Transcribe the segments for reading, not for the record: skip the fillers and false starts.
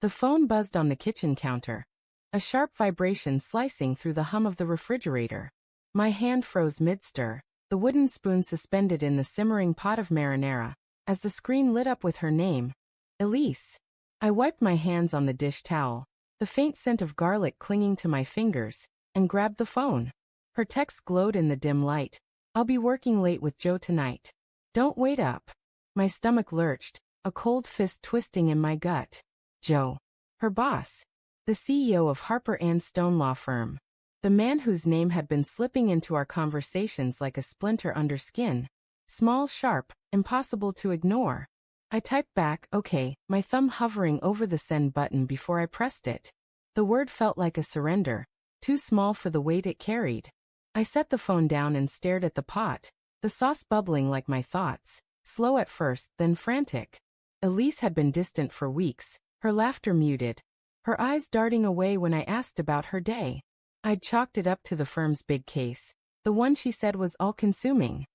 The phone buzzed on the kitchen counter, a sharp vibration slicing through the hum of the refrigerator. My hand froze mid-stir, the wooden spoon suspended in the simmering pot of marinara, as the screen lit up with her name, Elise. I wiped my hands on the dish towel, the faint scent of garlic clinging to my fingers, and grabbed the phone. Her text glowed in the dim light. "I'll be working late with Joe tonight. Don't wait up." My stomach lurched, a cold fist twisting in my gut. Joe. Her boss. The CEO of Harper & Stone Law Firm. The man whose name had been slipping into our conversations like a splinter under skin. Small, sharp, impossible to ignore. I typed back, "Okay," my thumb hovering over the send button before I pressed it. The word felt like a surrender, too small for the weight it carried. I set the phone down and stared at the pot, the sauce bubbling like my thoughts, slow at first, then frantic. Elise had been distant for weeks, her laughter muted, her eyes darting away when I asked about her day. I'd chalked it up to the firm's big case, the one she said was all-consuming.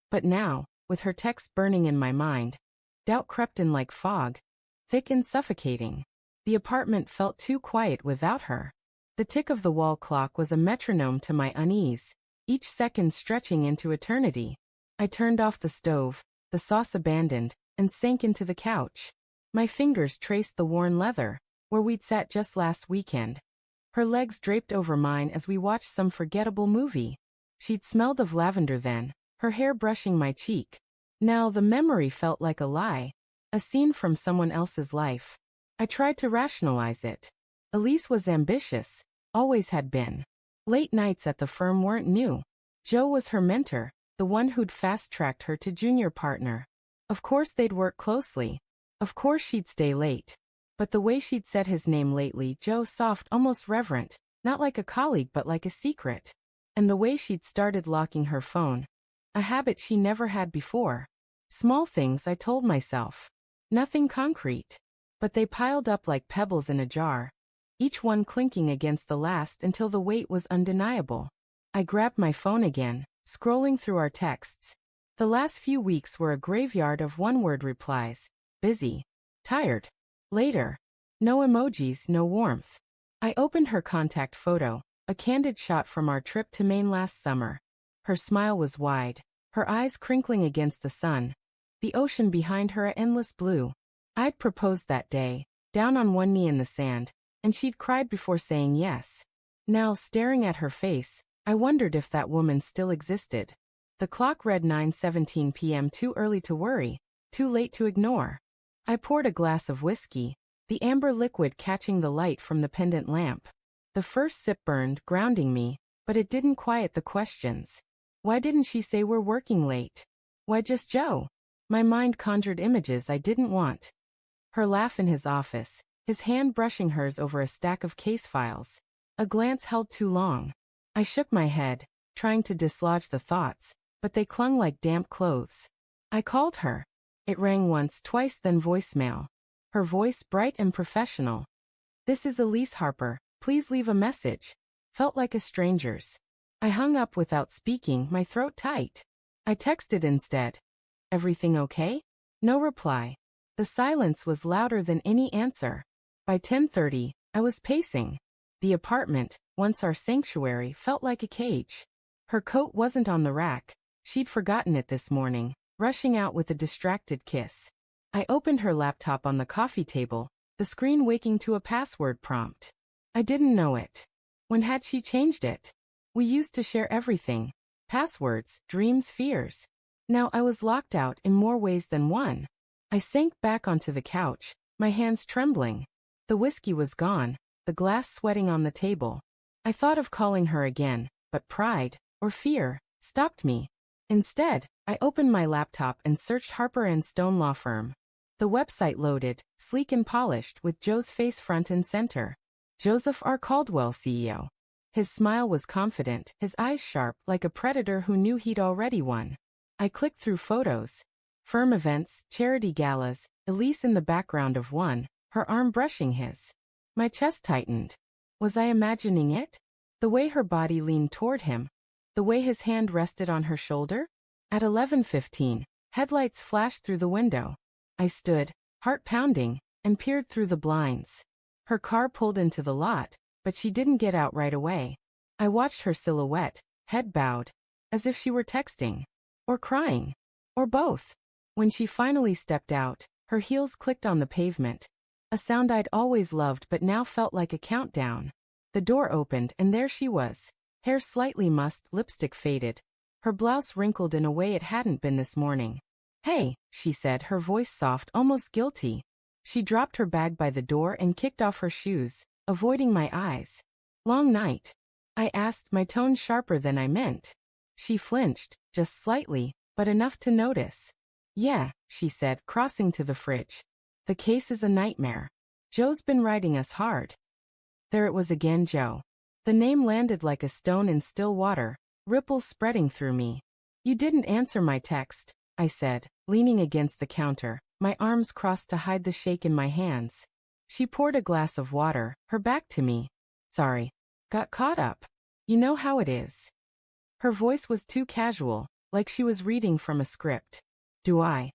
But now, with her text burning in my mind, doubt crept in like fog, thick and suffocating. The apartment felt too quiet without her. The tick of the wall clock was a metronome to my unease, each second stretching into eternity. I turned off the stove, the sauce abandoned, and sank into the couch. My fingers traced the worn leather, where we'd sat just last weekend. Her legs draped over mine as we watched some forgettable movie. She'd smelled of lavender then, her hair brushing my cheek. Now the memory felt like a lie, a scene from someone else's life. I tried to rationalize it. Elise was ambitious, always had been. Late nights at the firm weren't new. Joe was her mentor, the one who'd fast-tracked her to junior partner. Of course they'd work closely. Of course she'd stay late. But the way she'd said his name lately, Joe, soft, almost reverent, not like a colleague but like a secret. And the way she'd started locking her phone, a habit she never had before. Small things, I told myself. Nothing concrete. But they piled up like pebbles in a jar, each one clinking against the last until the weight was undeniable. I grabbed my phone again, scrolling through our texts. The last few weeks were a graveyard of one-word replies. Busy. Tired. Later. No emojis, no warmth. I opened her contact photo, a candid shot from our trip to Maine last summer. Her smile was wide, her eyes crinkling against the sun. The ocean behind her a endless blue. I'd proposed that day, down on one knee in the sand, and she'd cried before saying yes. Now, staring at her face, I wondered if that woman still existed. The clock read 9:17 p.m. Too early to worry, too late to ignore. I poured a glass of whiskey, the amber liquid catching the light from the pendant lamp. The first sip burned, grounding me, but it didn't quiet the questions. Why didn't she say we're working late? Why just Joe? My mind conjured images I didn't want. Her laugh in his office, his hand brushing hers over a stack of case files. A glance held too long. I shook my head, trying to dislodge the thoughts, but they clung like damp clothes. I called her. It rang once, twice, then voicemail. Her voice bright and professional. "This is Elise Harper, please leave a message." Felt like a stranger's. I hung up without speaking, my throat tight. I texted instead. "Everything okay?" No reply. The silence was louder than any answer. By 10:30, I was pacing. The apartment, once our sanctuary, felt like a cage. Her coat wasn't on the rack. She'd forgotten it this morning, rushing out with a distracted kiss. I opened her laptop on the coffee table, the screen waking to a password prompt. I didn't know it. When had she changed it? We used to share everything. Passwords, dreams, fears. Now I was locked out in more ways than one. I sank back onto the couch, my hands trembling. The whiskey was gone, the glass sweating on the table. I thought of calling her again, but pride, or fear, stopped me. Instead, I opened my laptop and searched Harper & Stone Law Firm. The website loaded, sleek and polished, with Joe's face front and center. Joseph R. Caldwell, CEO. His smile was confident, his eyes sharp, like a predator who knew he'd already won. I clicked through photos. Firm events, charity galas, Elise in the background of one, her arm brushing his. My chest tightened. Was I imagining it? The way her body leaned toward him. The way his hand rested on her shoulder? At 11:15, headlights flashed through the window. I stood, heart pounding, and peered through the blinds. Her car pulled into the lot, but she didn't get out right away. I watched her silhouette, head bowed, as if she were texting, or crying, or both. When she finally stepped out, her heels clicked on the pavement, a sound I'd always loved but now felt like a countdown. The door opened and there she was, hair slightly mussed, lipstick faded, her blouse wrinkled in a way it hadn't been this morning. "Hey," she said, her voice soft, almost guilty. She dropped her bag by the door and kicked off her shoes, avoiding my eyes. "Long night?" I asked, my tone sharper than I meant. She flinched, just slightly, but enough to notice. "Yeah," she said, crossing to the fridge. "The case is a nightmare. Joe's been riding us hard." There it was again, Joe. The name landed like a stone in still water, ripples spreading through me. "You didn't answer my text," I said, leaning against the counter, my arms crossed to hide the shake in my hands. She poured a glass of water, her back to me. "Sorry. Got caught up. You know how it is." Her voice was too casual, like she was reading from a script. "Do I?"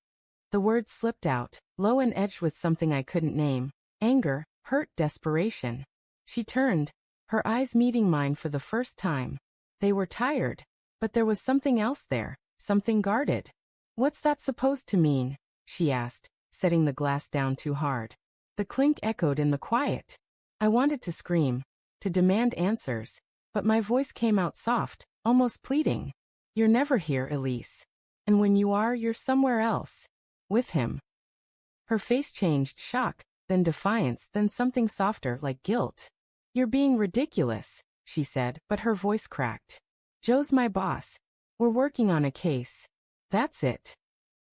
The words slipped out, low and edged with something I couldn't name. Anger, hurt, desperation. She turned, her eyes meeting mine for the first time. They were tired, but there was something else there, something guarded. "What's that supposed to mean?" she asked, setting the glass down too hard. The clink echoed in the quiet. I wanted to scream, to demand answers, but my voice came out soft, almost pleading. "You're never here, Elise. And when you are, you're somewhere else. With him." Her face changed, shock, then defiance, then something softer, like guilt. "You're being ridiculous," she said, but her voice cracked. "Joe's my boss. We're working on a case. That's it."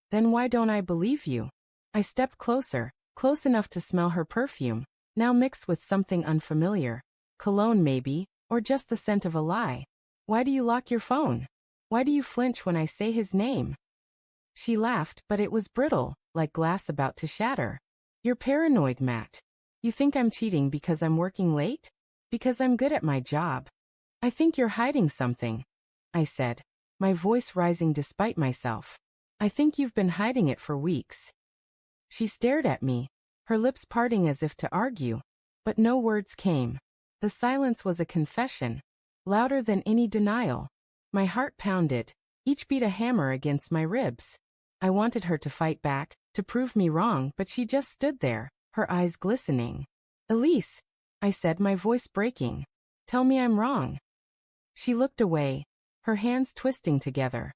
"Then why don't I believe you?" I stepped closer, close enough to smell her perfume, now mixed with something unfamiliar. Cologne maybe, or just the scent of a lie. "Why do you lock your phone? Why do you flinch when I say his name?" She laughed, but it was brittle, like glass about to shatter. "You're paranoid, Matt. You think I'm cheating because I'm working late? Because I'm good at my job. I think you're hiding something," I said, my voice rising despite myself. "I think you've been hiding it for weeks." She stared at me, her lips parting as if to argue, but no words came. The silence was a confession, louder than any denial. My heart pounded, each beat a hammer against my ribs. I wanted her to fight back, to prove me wrong, but she just stood there, her eyes glistening. "Elise," I said, my voice breaking. "Tell me I'm wrong." She looked away, her hands twisting together.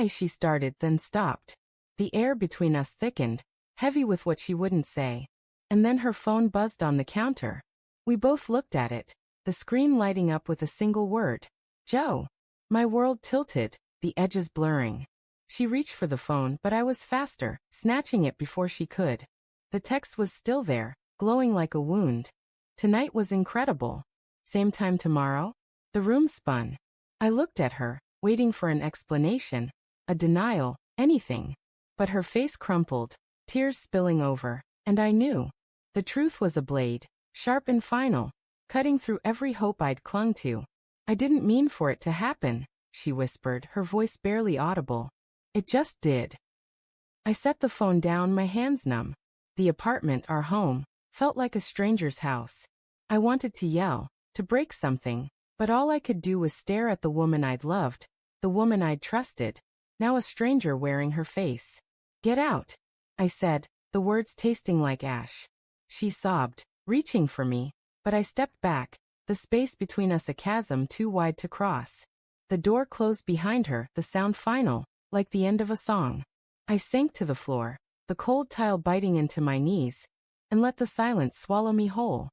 She started, then stopped. The air between us thickened, heavy with what she wouldn't say. And then her phone buzzed on the counter. We both looked at it, the screen lighting up with a single word. "Joe." My world tilted, the edges blurring. She reached for the phone, but I was faster, snatching it before she could. The text was still there, glowing like a wound. Tonight was incredible. Same time tomorrow? The room spun. I looked at her, waiting for an explanation, a denial, anything. But her face crumpled, tears spilling over, and I knew. The truth was a blade, sharp and final, cutting through every hope I'd clung to. "I didn't mean for it to happen," she whispered, her voice barely audible. "It just did." I set the phone down, my hands numb. The apartment, our home, felt like a stranger's house. I wanted to yell, to break something, but all I could do was stare at the woman I'd loved, the woman I'd trusted, now a stranger wearing her face. "Get out," I said, the words tasting like ash. She sobbed, reaching for me, but I stepped back, the space between us a chasm too wide to cross. The door closed behind her, the sound final, like the end of a song. I sank to the floor, the cold tile biting into my knees, and let the silence swallow me whole.